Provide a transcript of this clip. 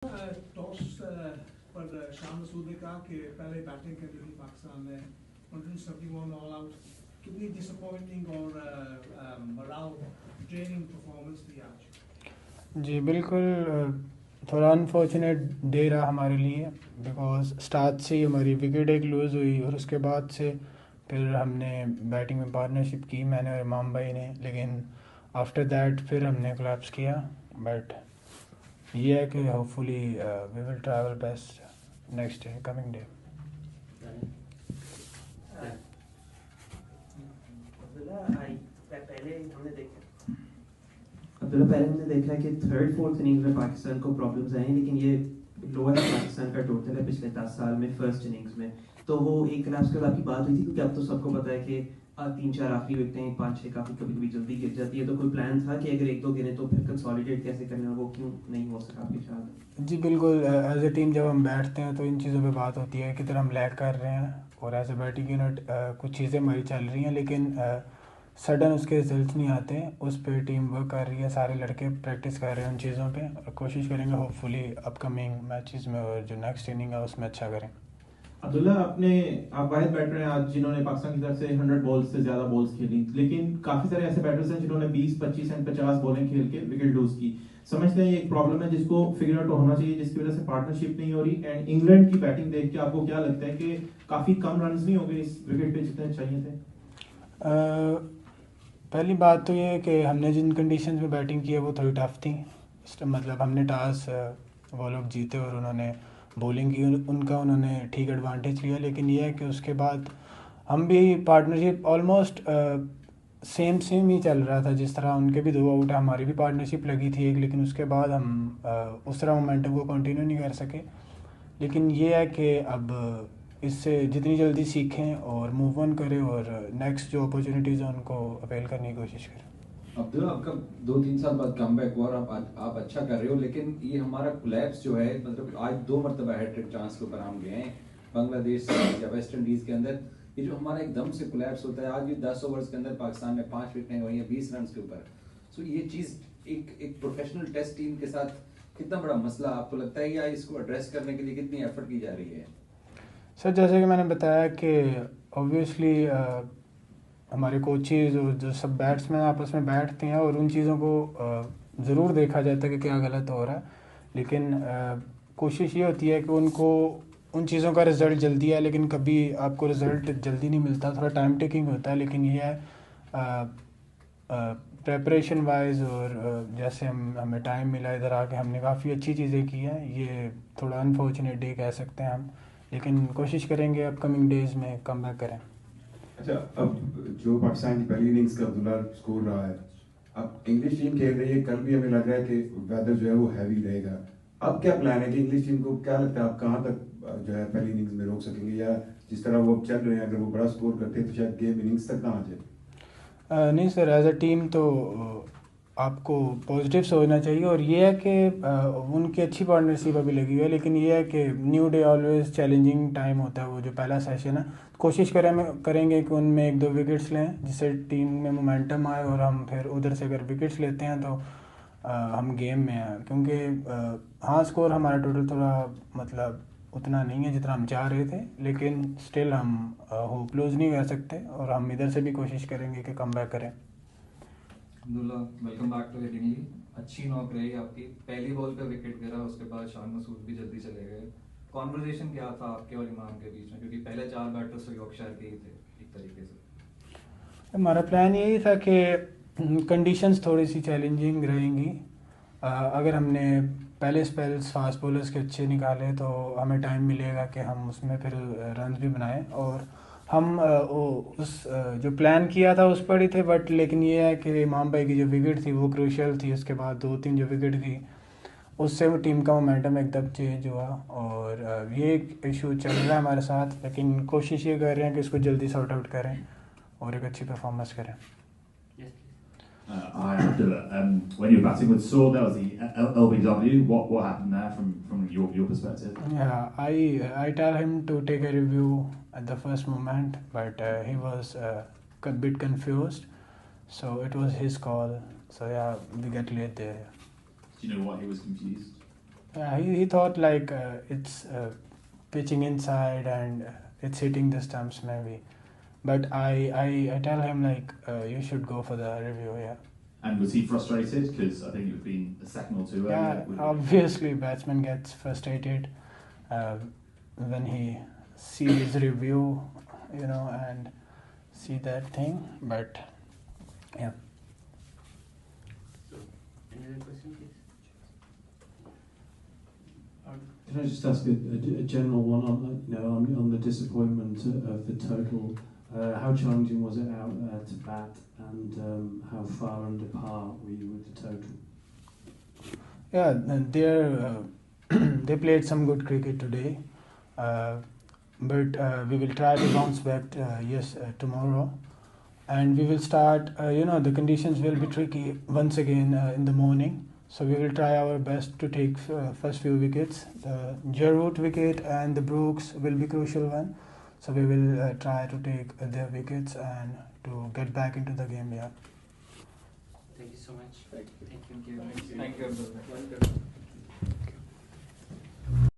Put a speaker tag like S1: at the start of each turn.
S1: Toss पर शाह मसूद ने कहा कि पहले बैटिंग करनी थी पाकिस्तान ने 171 ऑल आउट। कितनी डिसअपॉइंटिंग और मराव ड्रेनिंग परफॉर्मेंस थी आज?
S2: जी बिल्कुल, थोड़ा अनफॉर्चुनेट डे रहा हमारे लिए बिकॉज स्टार्ट से ही हमारी विकेट एक लूज़ हुई और उसके बाद से फिर हमने बैटिंग में पार्टनरशिप की, मैंने और इमाम भाई ने, लेकिन आफ्टर दैट फिर हमने कोलैप्स किया। बट ये है कि hopefully we will travel best next day, coming day.
S3: पहले हमने देखा है कि थर्ड फोर्थ इनिंग्स में पाकिस्तान को प्रॉब्लम्स आई, लेकिन ये लोएस्ट पाकिस्तान का टोटल है पिछले 10 साल में फर्स्ट इनिंग्स में। तो वो एक कोलैप्स के बाद आपकी बात हुई थी, क्योंकि अब तो सबको पता है कि 3-4 आखिरी विकेटें 5-6 काफ़ी कभी कभी जल्दी गिर जाती है। तो कोई प्लान था कि अगर एक दो गिरे तो फिर कंसोलिडेट कैसे करना, वो क्यों नहीं हो सका आपके साथ?
S2: जी बिल्कुल, एज ए टीम जब हम बैठते हैं तो इन चीज़ों पे बात होती है, किधर हम लैग कर रहे हैं, और एज ए बैटिंग यूनिट कुछ चीज़ें हमारी चल रही हैं लेकिन सडन उसके रिजल्ट नहीं आते हैं। उस पर टीम वर्क कर रही है, सारे लड़के प्रैक्टिस कर रहे हैं उन चीज़ों पे, और कोशिश करेंगे होपफुली अपकमिंग मैचेस में और जो नेक्स्ट इनिंग है उसमें अच्छा करें।
S4: अब्दुल्ला, आप वाहिद बैटर हैं आज जिन्होंने पाकिस्तान की तरफ से 100 बॉल्स से ज़्यादा बॉल्स खेली, लेकिन काफ़ी सारे ऐसे बैटर्स हैं जिन्होंने 20, 25 एंड 50 बॉलें खेल के विकेट लूज की। समझते हैं ये एक प्रॉब्लम है जिसको फिगर आउट होना चाहिए, जिसकी वजह से पार्टनरशिप नहीं हो रही। एंड इंग्लैंड की बैटिंग देख के आपको क्या लगता है कि काफ़ी कम रन नहीं हो गए इस विकेट पे जितने चाहिए थे?
S2: पहली बात तो ये है कि हमने जिन कंडीशंस में बैटिंग की है वो थोड़ी टफ थी। मतलब हमने टॉस वो लोग जीते और उन्होंने बॉलिंग की, उनका उन्होंने ठीक एडवांटेज लिया, लेकिन ये है कि उसके बाद हम भी पार्टनरशिप ऑलमोस्ट सेम ही चल रहा था। जिस तरह उनके भी 2 आउट है, हमारी भी पार्टनरशिप लगी थी एक, लेकिन उसके बाद हम उस तरह मोमेंटम को कंटिन्यू नहीं कर सके। लेकिन ये है कि अब इससे जितनी जल्दी सीखें और मूव ऑन करें और नेक्स्ट जो अपॉर्चुनिटीज़ हैं उनको अवेल करने की कोशिश करें।
S5: अब्दुल्ला, आपका 2-3 साल बाद कमबैक हुआ और आप अच्छा कर रहे हो, लेकिन ये हमारा कोलैप्स जो है, मतलब आज 2 मरतबा हैट्रिक चांस के ऊपर हम गए हैं बांग्लादेश या वेस्ट इंडीज़ के अंदर। ये जो हमारा एकदम से कोलैप्स होता है, आज भी 10 ओवर्स के अंदर पाकिस्तान ने 5 विकेटें हुई हैं 20 रन के ऊपर। सो ये चीज़ एक प्रोफेशनल टेस्ट टीम के साथ कितना बड़ा मसला आपको लगता है, या इसको एड्रेस करने के लिए कितनी एफर्ट की जा रही है?
S2: सर जैसे कि मैंने बताया कि ऑब्वियसली हमारे कोचेज़ और जो सब बैट्समैन आपस में बैठते हैं और उन चीज़ों को ज़रूर देखा जाता है कि क्या गलत हो रहा है, लेकिन कोशिश ये होती है कि उनको उन चीज़ों का रिज़ल्ट जल्दी है, लेकिन कभी आपको रिज़ल्ट जल्दी नहीं मिलता, थोड़ा टाइम टेकिंग होता है। लेकिन ये है प्रेपरेशन वाइज और जैसे हमें टाइम मिला इधर आके हमने काफ़ी अच्छी चीज़ें की हैं। ये थोड़ा अनफॉर्चुनेट डे कह सकते हैं हम, लेकिन कोशिश करेंगे अपकमिंग डेज़ में कम बैक करें।
S6: अच्छा, अब जो पाकिस्तान की पहली इनिंग्स का अब्दुल्ला स्कोर रहा है, अब इंग्लिश टीम खेल रही है, कल भी हमें लग रहा है कि वेदर जो है वो हैवी रहेगा। अब क्या प्लान है कि इंग्लिश टीम को क्या लगता है आप कहाँ तक जो है पहली इनिंग्स में रोक सकेंगे, या जिस तरह वो अब चल रहे हैं अगर वो बड़ा स्कोर करते हैं तो शायद गेम इनिंग्स तक ना आ जाए?
S2: नहीं सर, एज अ टीम तो आपको पॉजिटिव सोचना चाहिए, और ये है कि उनकी अच्छी पार्टनरशिप अभी लगी हुई है, लेकिन ये है कि new day always challenging time होता है। वो जो पहला सेशन है, कोशिश करेंगे कि उनमें 1-2 विकेट्स लें जिससे टीम में मोमेंटम आए, और हम फिर उधर से अगर विकेट्स लेते हैं तो हम गेम में हैं। क्योंकि हाँ, स्कोर हमारा टोटल थोड़ा मतलब उतना नहीं है जितना हम चाह रहे थे, लेकिन स्टिल हम होप लूज़ नहीं कर सकते, और हम इधर से भी कोशिश करेंगे कि कम बैक करें।
S7: Abdullah, welcome back to hitting league. अच्छी नॉक रही आपकी, पहली बॉल पे विकेट गिरा, उसके बाद शाह मसूद भी जल्दी चले गए। कॉन्वर्जेशन क्या था आपके और इमाम के बीच में, क्योंकि पहले 4 बैटर्स तो यॉर्कशायर के ही थे एक तरीके से?
S2: हमारा प्लान यही था कि कंडीशंस थोड़ी सी चैलेंजिंग रहेंगी। अगर हमने पहले स्पेल्स फास्ट बॉलर्स के अच्छे निकाले तो हमें टाइम मिलेगा कि हम उसमें फिर रन भी बनाएं, और हम जो प्लान किया था उस पर ही थे। बट लेकिन ये है कि इमाम भाई की जो विकेट थी वो क्रूशियल थी, उसके बाद 2-3 जो विकेट थी उससे वो टीम का मोमेंटम एकदम चेंज हुआ, और ये एक इशू चल रहा है हमारे साथ, लेकिन कोशिश ये कर रहे हैं कि इसको जल्दी सॉर्ट आउट करें और एक अच्छी परफॉर्मेंस करें।
S8: Hi, Abdullah. When you were batting with Saul, that was the LBW. What happened there from your perspective?
S2: Yeah, I tell him to take a review at the first moment, but he was a bit confused, so it was his call. So yeah, we get late there.
S8: Do you know why he was confused?
S2: He thought like it's pitching inside and it's hitting the stumps maybe. But I tell him like you should go for the review, yeah.
S8: And was he frustrated? Because I think it had been a second or two
S2: Yeah,
S8: earlier.
S2: obviously batsman gets frustrated when he sees review, you know, and see that thing. But yeah.
S3: So, any other question, please?
S9: Can I just ask a general one on on the disappointment of the total? How challenging was it out to bat, and how far under par were you with the total?
S2: Yeah, they played some good cricket today, but we will try to bounce back tomorrow, and we will start. The conditions will be tricky once again in the morning, so we will try our best to take first few wickets. The Jarwood wicket and the Brooks will be crucial one, so we will try to take their wickets and to get back into the game. Yeah.
S3: Thank you so much.
S7: Thank you. Thank you.
S3: Wonderful.